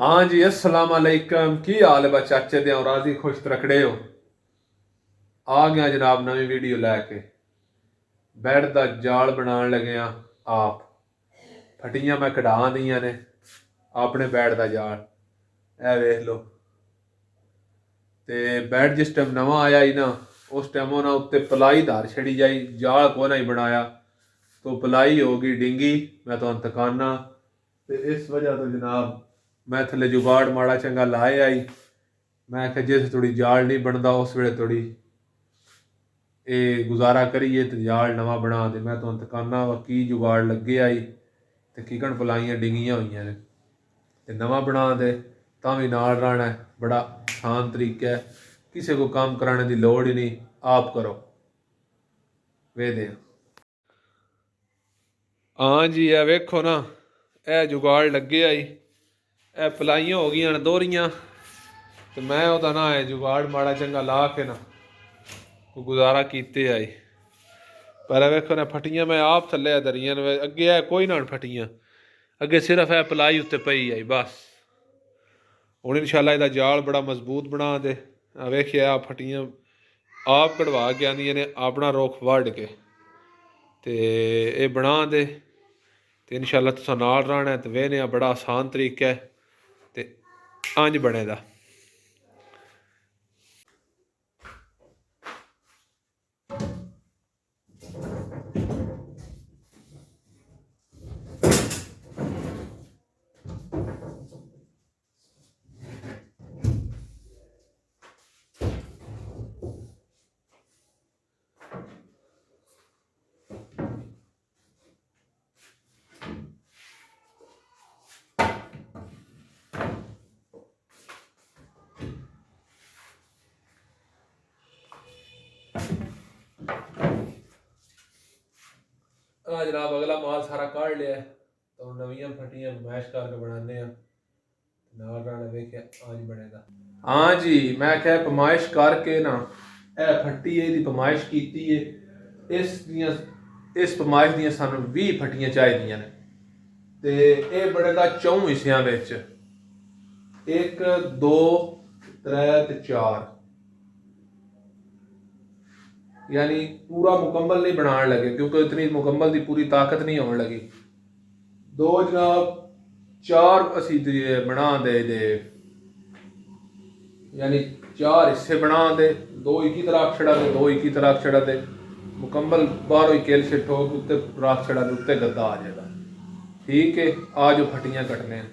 हाँ जी, अस्सलाम वालेकुम। की हाल है बा चाचे दे राजी खुश रखड़े हो। आ गया जनाब नवी वीडियो लैके। बैड दा जाल बनाने लगे हाँ आप। फटियां मैं कढ़ा दियां ने अपने बैड दा जाल। ए वेख लो। ते बैड जिस टाइम नवा आया ही ना उस टाइम उन्हें उत्ते पलाई धार छड़ी जाई, जाल को नहीं बनाया तो पलाई हो गई डिंगी। मैं तो तकाना ते इस वजह तो जनाब मैं थले जुगाड़ माड़ा चंगा लाए आई। मैं आख्या जिस थोड़ी जाल नहीं बनता उस वे थोड़ी ये गुजारा करिए तो जाल नवा बना दे। मैं तो तकाना वा की जुगाड़ लगे आई तो किकन पलाइयां डिंगियां हुई ने ते नवा बना दे तां भी नाल रहना है। बड़ा आसान तरीका है, किसी को काम कराने की लोड़ ही नहीं, आप करो वे दे। हाँ जी ए वेखो ना, ए जुगाड़ लगे आई। ए पलाइयां हो गई न दोहरियां तो मैं ਉਹਦਾ ना है जुगाड़ माड़ा चंगा ला के ना गुजारा कीते आई। पर वेखो ना फटियां मैं आप थले दरियां अगे है कोई ना फटियां अगे सिर्फ है पलाई उत्ते पई आई बस। हूँ इंशाल्लाह इहदा जाल बड़ा मजबूत बना दे। वेखिए आ फटियां आप कढ़वा के आंदियां ने अपना रुख वढ़ के ते ये बना दे ते इंशाल्लाह तुसां नाल रहना है। तो वेहने बड़ा आसान तरीका है ते अंज बने दा। हाँ जनाब अगला माल सारा काढ़ लिया तो नवियां फटियां मैश करके बनाने नाल राने वेखे आज बनेगा। हाँ जी मैं क्या पमाइश करके ना ए फट्टी दी पमाइश की इस पमाइश दियां सानू 20 फटियां चाहिए ने ते ये बनेगा 4 हिस्सियां विच। 1 2 3 ते 4 यानी पूरा मुकम्मल नहीं बनाने लगे क्योंकि इतनी मुकम्मल की पूरी ताकत नहीं होने लगी। दो जनाब 4 असी बना दे यानी 4 हिस्से बना दे। 2 एक ही तरफ छड़ा दे 2 एक ही तरफ छड़ा दे मुकम्मल बाहरों ही केल शिट हो उत्ते राख छड़ा दे उत्ते गद्दा आ जाएगा। ठीक है आ जो फटियां कटने हैं।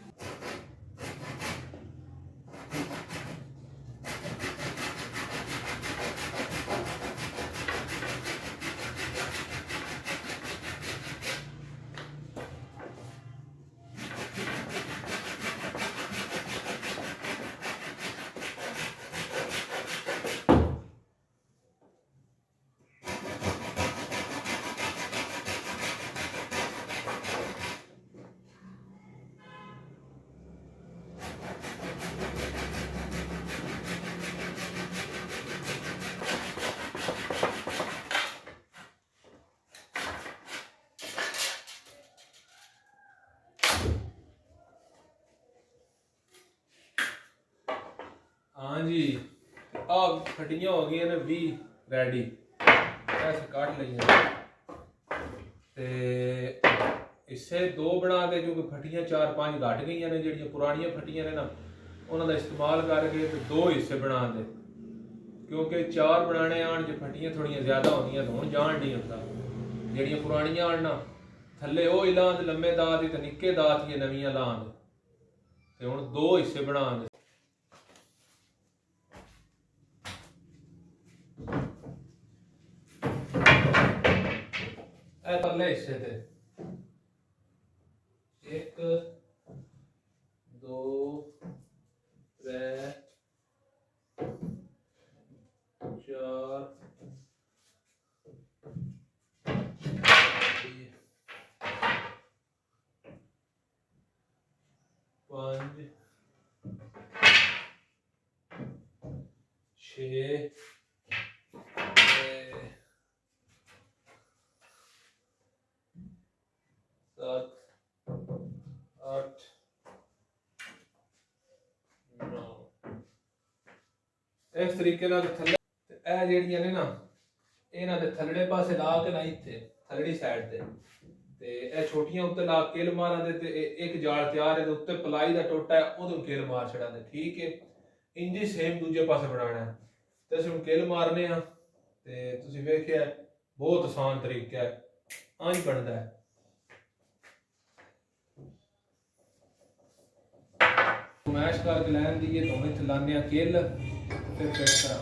हाँ जी आ फटियां हो गई ने 20 रेडी ऐसे काट लिया ते इससे 2 बना दे क्योंकि फटियां 4 5 घट गई ने जड़ियां पुरानियां फटियां ने ना उन्होंने इस्तेमाल करके तो 2 हिस्से बना दे क्योंकि 4 बनाने आन जो फटियां थोड़ियां ज़्यादा होंदियां तो हुण जान नहीं होता। जड़ियां पुरानियां आन ना थल्ले वो लान लम्बे दात ही तो निक्के दात ही नवियां लान ते हुण 2 हिस्से बना दे। परले हिस्से थे 1 2 3 4 5 6 7 8 ਇਸ ਤਰੀਕੇ ਨਾਲ ਥੱਲੇ ਇਹ ਜਿਹੜੀਆਂ ਨੇ ਨਾ ਇਹਨਾਂ ਦੇ ਥੱਲੜੇ ਪਾਸੇ ਲਾ ਕੇ ਨਾ ਇੱਥੇ ਥੱਲੜੀ ਸਾਈਡ ਤੇ ਇਹ ਛੋਟੀਆਂ ਉੱਤੇ ਲਾ ਕਿਲ ਮਾਰਾਂਗੇ ਤੇ ਇੱਕ ਜਾਲ ਤਿਆਰ ਹੈ ਤੇ ਉੱਤੇ ਪਲਾਈ ਦਾ ਟੋਟਾ ਹੈ ਉਹਨੂੰ ਕਿਲ ਮਾਰ ਛੜਾਂਗੇ। ਠੀਕ ਹੈ, ਇੰਜੀ ਸੇਮ ਦੂਜੇ ਪਾਸੇ ਬਣਾਉਣਾ ਹੈ ਤੇ ਅਸੀਂ ਹੁਣ ਕਿਲ ਮਾਰਨੇ ਆ ਤੇ ਤੁਸੀਂ ਵੇਖਿਆ ਬਹੁਤ ਆਸਾਨ ਤਰੀਕਾ ਹੈ, ਇੰਜ ਬਣਦਾ ਹੈ। ਮੈਸ਼ ਕਰਕੇ ਲੈਣ ਦੀ ਇਹ ਦੋਵੇਂ ਚਲਾਉਂਦੇ ਆ ਕਿਲ ਫਿਰ ਫਿੱਟ ਕਰਾਂ।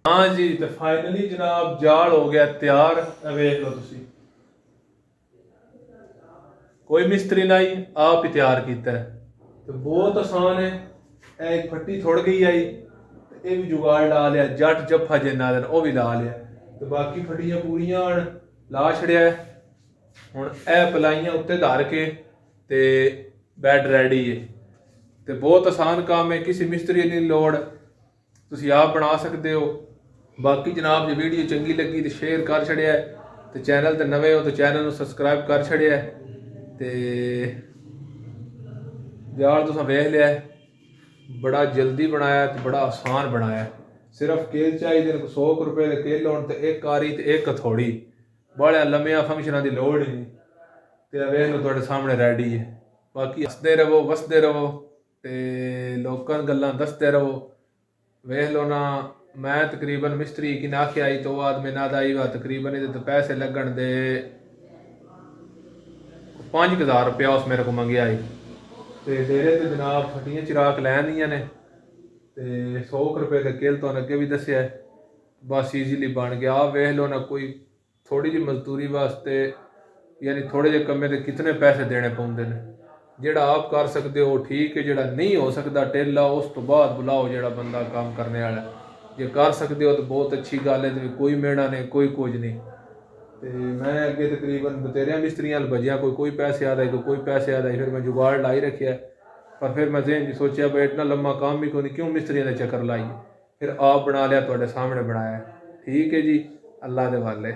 हाँ जी, तो फाइनली जनाब जाल हो गया तैयार। वेख लो तुसी, कोई मिस्त्री नहीं, आप ही तैयार किया है। तो बहुत आसान है। एक फट्टी थोड़ गई आई, ये भी जुगाड़ ला लिया, जट जफा जिन्ना दिन वो भी ला लिया। तो बाकी फट्टियां पूरियां ला छड़िया है। हुण ए पलाइयां उत्ते धर के ते बैड रेडी है। तो बहुत आसान काम है, किसी मिस्त्री की लोड़, तुसी आप बना सकते हो। बाकी जनाब जो वीडियो चंगी लगी तो शेयर कर छड़िया है, तो चैनल ते नवे हो तो चैनल को सबसक्राइब कर छड़िया है। तो यार तुसां वेख लिया है, बड़ा जल्दी बनाया तो बड़ा आसान बनाया। सिर्फ केल चाहिए 100 रुपए के केल होने, तो एक कारी तो एक हथौड़ी, बड़े लम्बिया फंक्शनां की लोड़ ही नहीं। तो वेख लो तुहाडे सामने रेडी है। बाकी हसदे रहो, वसदे रहो, तो लोकां नूं गल्लां दसदे रहो। वेख लो ना, मैं तकरीबन मिस्त्री की नाखे आई तो आदमी ना आई वा तकरीबन ये तो पैसे लगन दे 5000 रुपया उस मेरे को मंगया आई। तो डेरे तो जनाब फटियां चिराक लैंदियां ने, तो 100 रुपए का किल तो अगे भी दसिया है। बस ईजीली बन गया। आप वेख लो ना, कोई थोड़ी जी मजदूरी वास्ते यानी थोड़े जे कमे के कितने पैसे देने पाउंदे ने। जेड़ा आप कर सकते हो ठीक है, जेड़ा नहीं हो सकता टेला उस तो बाद बुलाओ जेड़ा बंदा काम करने वाला। जे कर सकते हो तो बहुत अच्छी गल है, तो कोई मेड़ा नहीं, कोई कुछ नहीं। तो मैं अगे तकरीबन बतेरिया मिस्त्रियां बजिया, कोई पैसे आता है, कोई पैसे आता है। फिर मैं जुगाड़ लाई रखे, पर फिर मैं जहन सोचा भाई इतना लम्बा काम भी कोई क्यों मिस्त्रियों के चक्कर लाइए। फिर आप बना लिया, थोड़े सामने बनाया। ठीक है जी, अल्लाह दे वाले।